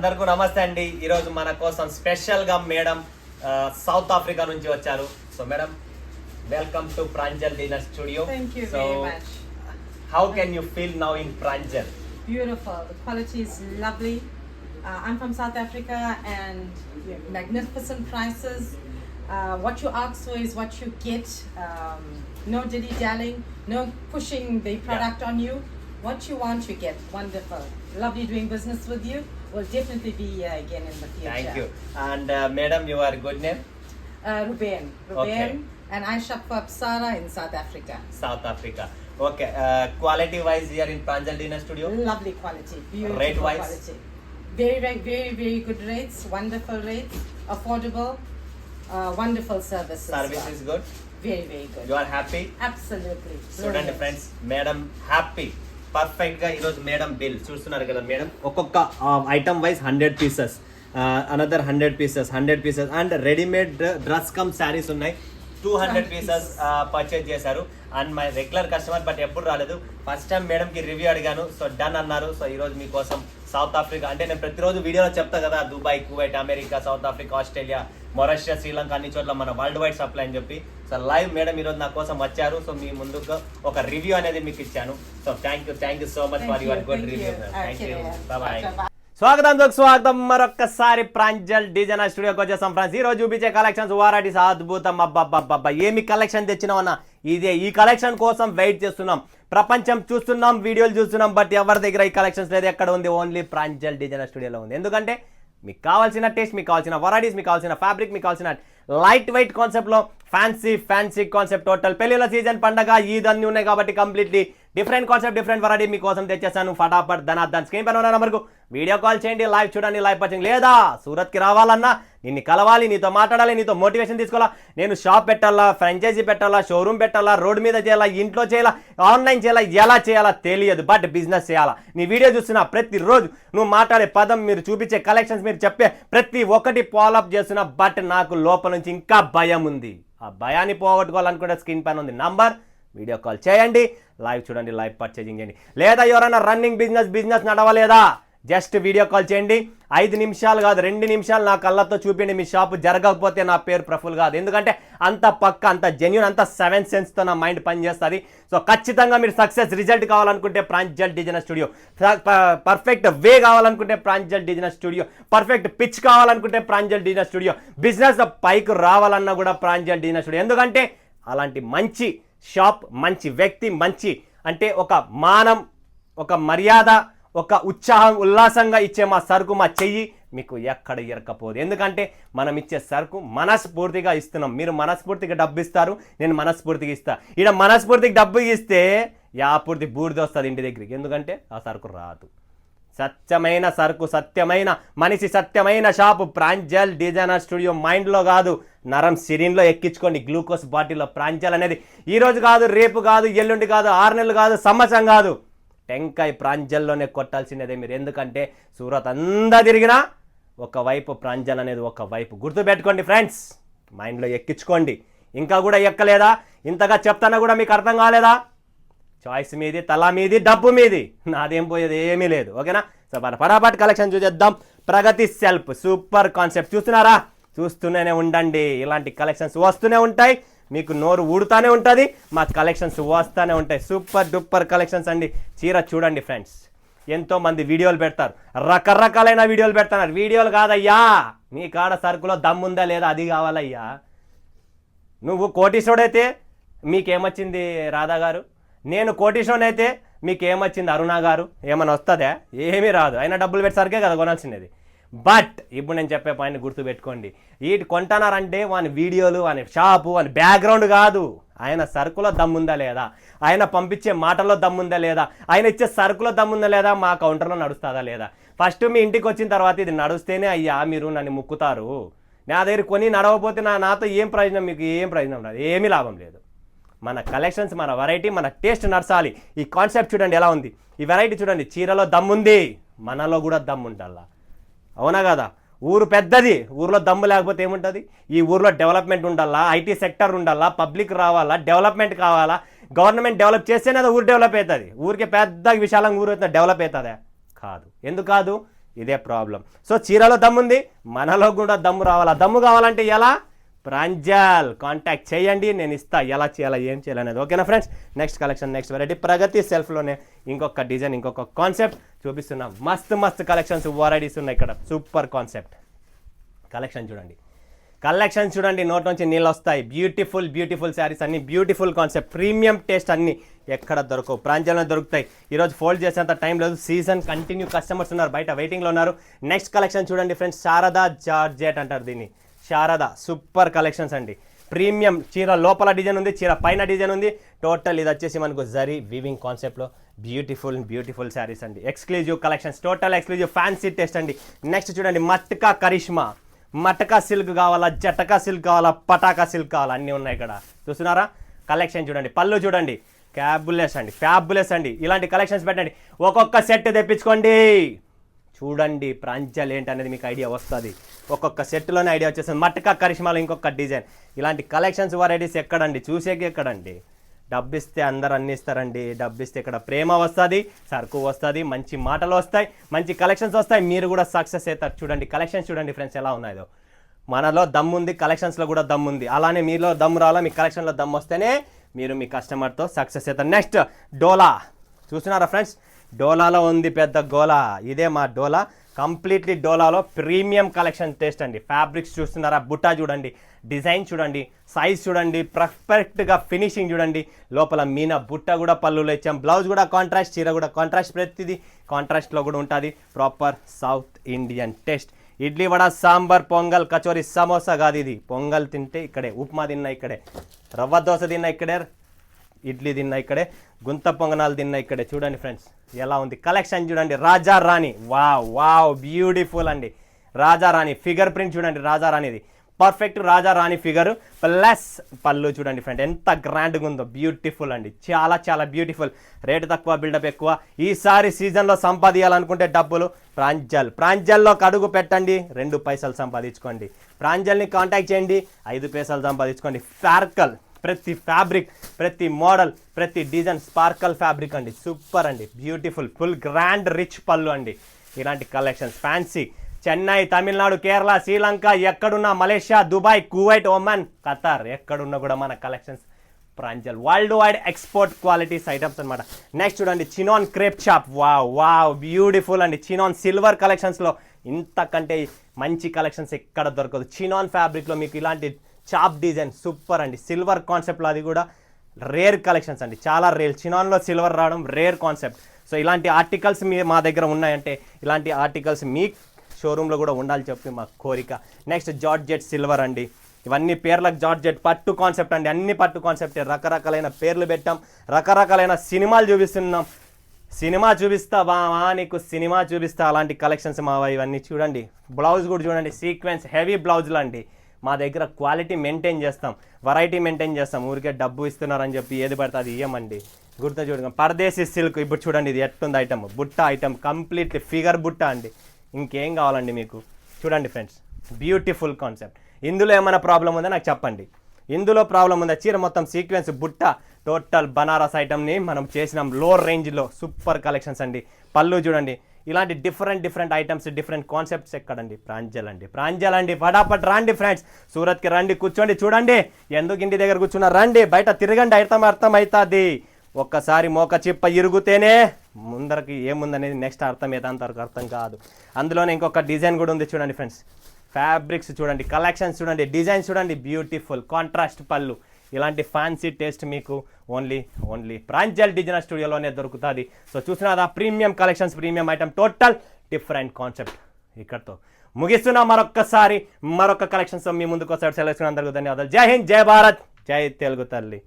అందరికీ నమస్తే అండి. ఈరోజు మన కోసం స్పెషల్గా మేడం సౌత్ ఆఫ్రికా నుంచి వచ్చారు. So madam, welcome to Pranjal dinner studio. Thank you very much. How can you feel now in Pranjal? Beautiful. The quality is lovely. I'm from South Africa and magnificent prices. What you ask for is what you get. No dilly-dallying, no pushing the product on you. What you want, you get. Wonderful. Lovely doing business with you. We'll definitely be here again in the future. Thank you. And madam, your good name? Ruben. Okay. And I shop for Apsara in South Africa. South Africa. Okay. Quality wise, here in Pranjal Dinner Studio? Lovely quality. Beautiful Rate wise? quality. Very good rates. Wonderful rates. Affordable. Wonderful services. Service is good? Very good. You are happy? Absolutely. చూడండి Brilliant. Friends, madam happy. Perfect గా ఈరోజు madam bill చూస్తున్నారు కదా madam. ఒక్కొక్క item wise 100 pieces, another 100 pieces and readymade dress come saris ఉన్నాయి. 200 pieces purchase చేశారు. And my regular customer, but ఎప్పుడు రాలేదు. ఫస్ట్ టైం మేడంకి రివ్యూ అడిగాను, సో డన్ అన్నారు. సో ఈరోజు మీకోసం సౌత్ ఆఫ్రికా, అంటే నేను ప్రతిరోజు వీడియోలో చెప్తా కదా, Dubai, Kuwait, America, South Africa, Australia, Mauritius, Sri Lanka, అన్ని చోట్ల మన వరల్డ్ వైడ్ సప్లై అని చెప్పి. సో లైవ్ మేడం ఈరోజు నా కోసం వచ్చారు. సో మీ ముందుకు ఒక రివ్యూ అనేది మీకు ఇచ్చాను. So thank you so much for your good review. Thank you. Bye. స్వాగతం మరొక్కసారి ప్రాంజల్ డిజైనర్ స్టూడియోకి వచ్చేసాం ఫ్రెండ్స్. ఈ రోజు చూపించే కలెక్షన్స్ వారైటీస్ అద్భుతం. అబ్బా ఏమి కలెక్షన్ తెచ్చినామన్నా, ఈ కలెక్షన్ కోసం వెయిట్ చేస్తున్నాం. ప్రపంచం చూస్తున్నాం, వీడియోలు చూస్తున్నాం, బట్ ఎవరి దగ్గర ఈ కలెక్షన్స్ లేదు. ఎక్కడ ఉంది? ఓన్లీ ప్రాంజల్ డిజైనర్ స్టూడియోలో ఉంది. ఎందుకంటే మీకు కావాల్సిన టేస్ట్, మీకు కావాల్సిన వెరైటీస్, మీకు కావాల్సిన ఫ్యాబ్రిక్, మీకు కావాల్సిన లైట్ వెయిట్ కాన్సెప్ట్లో ఫ్యాన్సీ కాన్సెప్ట్. టోటల్ పెళ్లిళ్ళ సీజన్, పండగ, ఈద్ అన్ని ఉన్నాయి కాబట్టి completely different concept, different variety మీకోసం తెచ్చేసాను. ఫటాఫట్ ధనార్దన్ స్క్రీన్ పైన ఉన్న నెంబర్కు వీడియో కాల్ చేయండి, లైవ్ చూడండి, లైవ్ పర్చేంగ్. లేదా సూరత్కి రావాలన్నా, నిన్ను కలవాలి, నీతో మాట్లాడాలి, నీతో మోటివేషన్ తీసుకోవాలా, నేను షాప్ పెట్టాలా, ఫ్రాంచైజీ పెట్టాలా, షోరూమ్ పెట్టాలా, రోడ్డు మీద చేయాలా, ఇంట్లో చేయాలా, ఆన్లైన్ చేయాలా, ఎలా చేయాలా తెలియదు, బట్ బిజినెస్ చేయాలా. నీ వీడియో చూస్తున్నా ప్రతిరోజు నువ్వు మాట్లాడే పదం, మీరు చూపించే కలెక్షన్స్, మీరు చెప్పే ప్రతి ఒక్కటి ఫాలోఅప్ చేస్తున్నా, బట్ నాకు లోపల నుంచి ఇంకా భయం ఉంది. ఆ భయాన్ని పోగొట్టుకోవాలనుకుంటే స్క్రీన్ పైన ఉంది నంబర్, వీడియో కాల్ చేయండి, లైవ్ చూడండి, లైవ్ పర్చేజింగ్ చేయండి. లేదా ఎవరైనా రన్నింగ్ బిజినెస్ నడవలేదా, జస్ట్ వీడియో కాల్ చేయండి. 5 నిమిషాలు కాదు, 2 నిమిషాలు నా కళ్ళతో చూపిండి. మీ షాపు జరగకపోతే నా పేరు ప్రఫుల్ కాదు. ఎందుకంటే అంత పక్క, అంత జెన్యూన్, అంత 7 సెన్స్తో నా మైండ్ పనిచేస్తుంది. సో ఖచ్చితంగా మీరు సక్సెస్ రిజల్ట్ కావాలనుకుంటే Pranjal designer studio, perfect way కావాలనుకుంటే Pranjal designer studio, perfect pitch కావాలనుకుంటే ప్రాంజల్ డిజైనర్ స్టూడియో, బిజినెస్ పైకి రావాలన్నా కూడా ప్రాంజల్ డిజైనర్ స్టూడియో. ఎందుకంటే అలాంటి మంచి షాప్, మంచి వ్యక్తి, మంచి అంటే ఒక మానం, ఒక మర్యాద, ఒక ఉత్సాహం, ఉల్లాసంగా ఇచ్చే మా సరుకు, మా చెయ్యి మీకు ఎక్కడ ఇరకపోదు. ఎందుకంటే మనం ఇచ్చే సరుకు మనస్ఫూర్తిగా ఇస్తున్నాం. మీరు మనస్ఫూర్తిగా డబ్బు ఇస్తారు, నేను మనస్ఫూర్తిగా ఇస్తా. ఇక్కడ మనస్ఫూర్తికి డబ్బు ఇస్తే యాపూర్తి బూడిద వస్తుంది ఇంటి దగ్గరికి. ఎందుకంటే ఆ సరుకు రాదు. సత్యమైన సరుకు, సత్యమైన మనిషి, సత్యమైన షాపు ప్రాంజల్ డిజైనర్ స్టూడియో. మైండ్లో కాదు, నరం సిరిన్లో ఎక్కించుకోండి. గ్లూకోజ్ బాటిల్లో ప్రాంజల్ అనేది ఈరోజు కాదు, రేపు కాదు, ఎల్లుండి కాదు, 6 నెలలు కాదు, సంవత్సరం కాదు, టెంకాయ ప్రాంజల్లోనే కొట్టాల్సినదే మీరు. ఎందుకంటే సూరత్ అంతా తిరిగినా ఒకవైపు ప్రాంజల్ అనేది ఒకవైపు. గుర్తుపెట్టుకోండి ఫ్రెండ్స్, మైండ్లో ఎక్కించుకోండి. ఇంకా కూడా ఎక్కలేదా? ఇంతగా చెప్తానా కూడా మీకు అర్థం కాలేదా? చాయిస్ మీది, తలా మీది, డబ్బు మీది, నాదేం పోయేది ఏమీ లేదు. ఓకేనా? సో ఫటాఫట్ కలెక్షన్ చూసేద్దాం. ప్రగతి సెల్ఫ్ సూపర్ కాన్సెప్ట్ చూస్తున్నారా? చూస్తూనే ఉండండి. ఇలాంటి కలెక్షన్స్ వస్తూనే ఉంటాయి, మీకు నోరు ఊడుతూనే ఉంటుంది, మా కలెక్షన్స్ వస్తూనే ఉంటాయి. సూపర్ డూపర్ కలెక్షన్స్ అండి. చీర చూడండి ఫ్రెండ్స్, ఎంతోమంది వీడియోలు పెడతారు, రకరకాలైన వీడియోలు పెడతారు. వీడియోలు కాదయ్యా, నీ కాడ సరుకులో దమ్ముందా లేదా అది కావాలయ్యా. నువ్వు కోటీశ్వరుడైతే మీకేమొచ్చింది రాధా గారు, నేను కోటీశ్వరుని అయితే మీకేమొచ్చింది అరుణ గారు. ఏమైనా వస్తుందా? ఏమీ రాదు. అయినా డబ్బులు పెట్టి సరికే కదా కొనాల్సినది. బట్ ఇప్పుడు నేను చెప్పే పాయింట్ గుర్తుపెట్టుకోండి. వీటి కొంటున్నారంటే వాని వీడియోలు, వాని షాపు, వాని బ్యాక్గ్రౌండ్ కాదు, ఆయన సరుకులో దమ్ముందా లేదా, ఆయన పంపించే మాటల్లో దమ్ముందా లేదా, ఆయన ఇచ్చే సరుకులో దమ్ముందా లేదా, మా కౌంటర్లో నడుస్తుందా లేదా. ఫస్ట్ మీ ఇంటికి వచ్చిన తర్వాత ఇది నడుస్తేనే అయ్యా మీరు నన్ను ముక్కుతారు. నా దగ్గర కొని నడవకపోతే నాతో ఏం ప్రయోజనం? మీకు ఏం ప్రయోజనం రాదు, ఏమీ లాభం లేదు. మన కలెక్షన్స్, మన వెరైటీ, మన టేస్ట్ నడచాలి. ఈ కాన్సెప్ట్ చూడండి ఎలా ఉంది. ఈ వెరైటీ చూడండి, చీరలో దమ్ముంది, మనలో కూడా దమ్ము ఉండాలా. అవునా కదా? ఊరు పెద్దది, ఊర్లో దమ్ము లేకపోతే ఏముంటుంది? ఈ ఊర్లో డెవలప్మెంట్ ఉండాలా, ఐటీ సెక్టర్ ఉండాలా, పబ్లిక్ రావాలా, డెవలప్మెంట్ కావాలా. గవర్నమెంట్ డెవలప్ చేస్తేనే అది ఊరు డెవలప్ అవుతుంది. ఊరికే పెద్ద విశాలంగా ఊరు డెవలప్ అవుతుందా? కాదు. ఎందుకు కాదు? ఇదే ప్రాబ్లం. సో చీరలో దమ్ముంది, మనలో కూడా దమ్ము రావాలా. దమ్ము కావాలంటే ఎలా? ప్రాంజల్ కాంటాక్ట్ చేయండి, నేను ఇస్తా ఎలా చేయాలా ఏం చేయాలనేది. ఓకేనా friends? Next collection, next variety Pragati సెల్ఫ్లోనే ఇంకొక డిజైన్, ఇంకొక కాన్సెప్ట్ చూపిస్తున్నాం. మస్తు కలెక్షన్స్ వెరైటీస్ ఉన్నాయి ఇక్కడ. సూపర్ కాన్సెప్ట్ కలెక్షన్ చూడండి, కలెక్షన్ చూడండి, నోట్ నుంచి నీళ్ళు వస్తాయి. బ్యూటిఫుల్ శారీస్ అన్ని, బ్యూటిఫుల్ కాన్సెప్ట్, ప్రీమియం టేస్ట్ అన్ని ఎక్కడ దొరకవు, ప్రాంజల్లో దొరుకుతాయి. ఈరోజు ఫోల్డ్ చేసేంత టైం లేదు, సీజన్ కంటిన్యూ కస్టమర్స్ ఉన్నారు, బయట వెయిటింగ్లో ఉన్నారు. నెక్స్ట్ కలెక్షన్ చూడండి ఫ్రెండ్స్, శారదా జార్జెట్ అంటారు దీన్ని, శారదా. సూపర్ కలెక్షన్స్ అండి, ప్రీమియం. చీర లోపల డిజైన్ ఉంది, చీర పైన డిజైన్ ఉంది. టోటల్ ఇది వచ్చేసి మనకు జరీ వీవింగ్ కాన్సెప్ట్లో బ్యూటిఫుల్ శారీస్ అండి. Exclusive collections, total exclusive fancy taste అండి. నెక్స్ట్ చూడండి, మట్కా కరిష్మా, మటకా సిల్క్ కావాలా, జటకా సిల్క్ కావాలా, పటాకా సిల్క్ కావాలా, అన్నీ ఉన్నాయి ఇక్కడ. చూస్తున్నారా కలెక్షన్ చూడండి, పళ్ళు చూడండి, ఫ్యాబులెస్ అండి. ఇలాంటి కలెక్షన్స్ పెట్టండి, ఒక్కొక్క సెట్ తెప్పించుకోండి. చూడండి ప్రాంజల్ ఏంటి అనేది మీకు ఐడియా వస్తుంది. ఒక్కొక్క సెట్లోనే ఐడియా వచ్చేస్తుంది. మటకా కరిష్మాలో ఇంకొక డిజైన్. ఇలాంటి కలెక్షన్స్ వెరైటీస్ ఎక్కడండి, చూసేకి ఎక్కడండి. డబ్బిస్తే అందరు అన్ని ఇస్తారండి. డబ్బిస్తే ఇక్కడ ప్రేమ వస్తుంది, సరుకు వస్తుంది, మంచి మాటలు వస్తాయి, మంచి కలెక్షన్స్ వస్తాయి, మీరు కూడా సక్సెస్ అవుతారు. చూడండి కలెక్షన్స్ చూడండి ఫ్రెండ్స్ ఎలా ఉన్నాయో. మనలో దమ్ముంది, కలెక్షన్స్లో కూడా దమ్ముంది. అలానే మీలో దమ్ము రావాలా, మీ కలెక్షన్లో దమ్ము వస్తేనే మీరు మీ కస్టమర్తో సక్సెస్ అవుతారు. నెక్స్ట్ డోలా చూస్తున్నారా ఫ్రెండ్స్, డోలాలో ఉంది పెద్ద గోలా. ఇదే మా డోలా, కంప్లీట్లీ డోలాలో ప్రీమియం కలెక్షన్ టేస్ట్ అండి. ఫ్యాబ్రిక్స్ చూస్తున్నారా, బుట్టా చూడండి, డిజైన్ చూడండి, సైజ్ చూడండి, పర్ఫెక్ట్గా ఫినిషింగ్ చూడండి. లోపల మీనా బుట్ట కూడా పళ్ళులో ఇచ్చాం, బ్లౌజ్ కూడా కాంట్రాస్ట్, చీర కూడా కాంట్రాస్ట్, ప్రతిదీ కాంట్రాస్ట్లో కూడా ఉంటుంది. Proper south Indian taste. Idli vada, sambar, pongal, kachori, samosa కాదు ఇది. పొంగల్ తింటే ఇక్కడే, ఉప్మా తిన్నా ఇక్కడే, రవ్వ దోశ తిన్నా ఇక్కడే, ఇడ్లీ తిన్నా ఇక్కడే, గుంత పొంగనాలు తిన్నా ఇక్కడే. చూడండి ఫ్రెండ్స్ ఎలా ఉంది కలెక్షన్ చూడండి. రాజా రాణి, వావ్ బ్యూటిఫుల్ అండి. రాజా రాణి ఫిగర్ ప్రింట్ చూడండి, రాజా రాణిది పర్ఫెక్ట్ రాజా రాణి ఫిగర్ ప్లస్ పళ్ళు చూడండి ఫ్రెండ్, ఎంత గ్రాండ్గా ఉందో. బ్యూటిఫుల్ అండి, చాలా బ్యూటిఫుల్. రేటు తక్కువ, బిల్డప్ ఎక్కువ. ఈసారి సీజన్లో సంపాదించాలనుకుంటే డబ్బులు ప్రాంజల్లోకి అడుగు పెట్టండి, 2 పైసలు సంపాదించుకోండి. ప్రాంజల్ని కాంటాక్ట్ చేయండి, 5 పైసలు సంపాదించుకోండి. స్పార్కల్, ప్రతి ఫ్యాబ్రిక్, ప్రతి మోడల్, ప్రతి డిజైన్ స్పార్కల్ ఫ్యాబ్రిక్ అండి. సూపర్ అండి, బ్యూటిఫుల్, ఫుల్ గ్రాండ్ రిచ్ పళ్ళు అండి. ఇలాంటి కలెక్షన్స్ ఫ్యాన్సీ. చెన్నై, తమిళనాడు, కేరళ, శ్రీలంక, ఎక్కడున్నా, Malaysia, Dubai, Kuwait, Oman, Qatar, ఎక్కడున్నా కూడా మన collections Pranjal world wide export qualities items అనమాట. నెక్స్ట్ చూడండి, chinon crepe shop. Wow beautiful అండి. చినాన్ సిల్వర్ కలెక్షన్స్లో ఇంతకంటే మంచి కలెక్షన్స్ ఎక్కడ దొరకదు. చినాన్ ఫ్యాబ్రిక్లో మీకు ఇలాంటి చాప్ డిజైన్ సూపర్ అండి. సిల్వర్ కాన్సెప్ట్లో అది కూడా రేర్ కలెక్షన్స్ అండి, చాలా రేర్. చినాన్లో సిల్వర్ రావడం రేర్ కాన్సెప్ట్. సో ఇలాంటి ఆర్టికల్స్ మా దగ్గర ఉన్నాయంటే, ఇలాంటి ఆర్టికల్స్ మీ షోరూంలో కూడా ఉండాలి చెప్పి మా కోరిక. నెక్స్ట్ జార్జెట్ సిల్వర్ అండి. ఇవన్నీ పేర్లకు జార్జెట్ పట్టు కాన్సెప్ట్ అండి, అన్ని పట్టు కాన్సెప్టే. రకరకాలైన పేర్లు పెట్టాం, రకరకాలైన సినిమాలు చూపిస్తున్నాం. సినిమా చూపిస్తా నీకు, సినిమా చూపిస్తా. అలాంటి కలెక్షన్స్ మావా ఇవన్నీ. చూడండి బ్లౌజ్ కూడా చూడండి, సీక్వెన్స్ హెవీ బ్లౌజులు అండి. మా దగ్గర క్వాలిటీ మెయింటైన్ చేస్తాం, వెరైటీ మెయింటైన్ చేస్తాం. ఊరికే డబ్బు ఇస్తున్నారని చెప్పి ఏది పడితే అది ఇవ్వమండి. గుర్తు చూడండి, పరదేశీ సిల్క్. ఇప్పుడు చూడండి ఇది ఎట్టుంది ఐటమ్, బుట్ట ఐటమ్, కంప్లీట్లీ ఫిగర్ బుట్ట అండి. ఇంకేం కావాలండి మీకు? చూడండి ఫ్రెండ్స్, బ్యూటిఫుల్ కాన్సెప్ట్. ఇందులో ఏమైనా ప్రాబ్లం ఉందో నాకు చెప్పండి. ఇందులో ప్రాబ్లం ఉందా? చీర మొత్తం సీక్వెన్స్ బుట్ట, టోటల్ బనారస్ ఐటమ్ని మనం చేసినాం లో రేంజ్లో. సూపర్ కలెక్షన్స్ అండి. పళ్ళు చూడండి, ఇలాంటి డిఫరెంట్ ఐటమ్స్, డిఫరెంట్ కాన్సెప్ట్స్ ఎక్కడండి? ప్రాంజల్ అండి. ఫటాఫట్ రండి ఫ్రెండ్స్, సూరత్కి రండి, కూర్చోండి. చూడండి ఎందుకు ఇంటి దగ్గర కూర్చున్నారు, రండి బయట తిరగండి, అర్థం అవుతుంది. ఒక్కసారి మోక చిప్ప ఇరుగుతేనే ముందరకి ఏముందనేది నెక్స్ట్ అర్థమవుతుంది, అంతవరకు అర్థం కాదు. అందులోనే ఇంకొక డిజైన్ కూడా ఉంది చూడండి ఫ్రెండ్స్. ఫ్యాబ్రిక్స్ చూడండి, కలెక్షన్స్ చూడండి, డిజైన్స్ చూడండి, బ్యూటిఫుల్ కాంట్రాస్ట్ పళ్ళు. ఇలాంటి ఫ్యాన్సీ టేస్ట్ మీకు ఓన్లీ ప్రాంజల్ డిజైనర్ స్టూడియోలోనే దొరుకుతుంది. సో చూసినా premium collections, premium item, total different concept. ఇక్కడతో ముగిస్తున్నా. మరొక కలెక్షన్స్ మీ ముందుకు వస్తాడు. సెలవు అందరికీ ధన్యవాదాలు. జై హింద్, జై భారత్, జై తెలుగు తల్లి.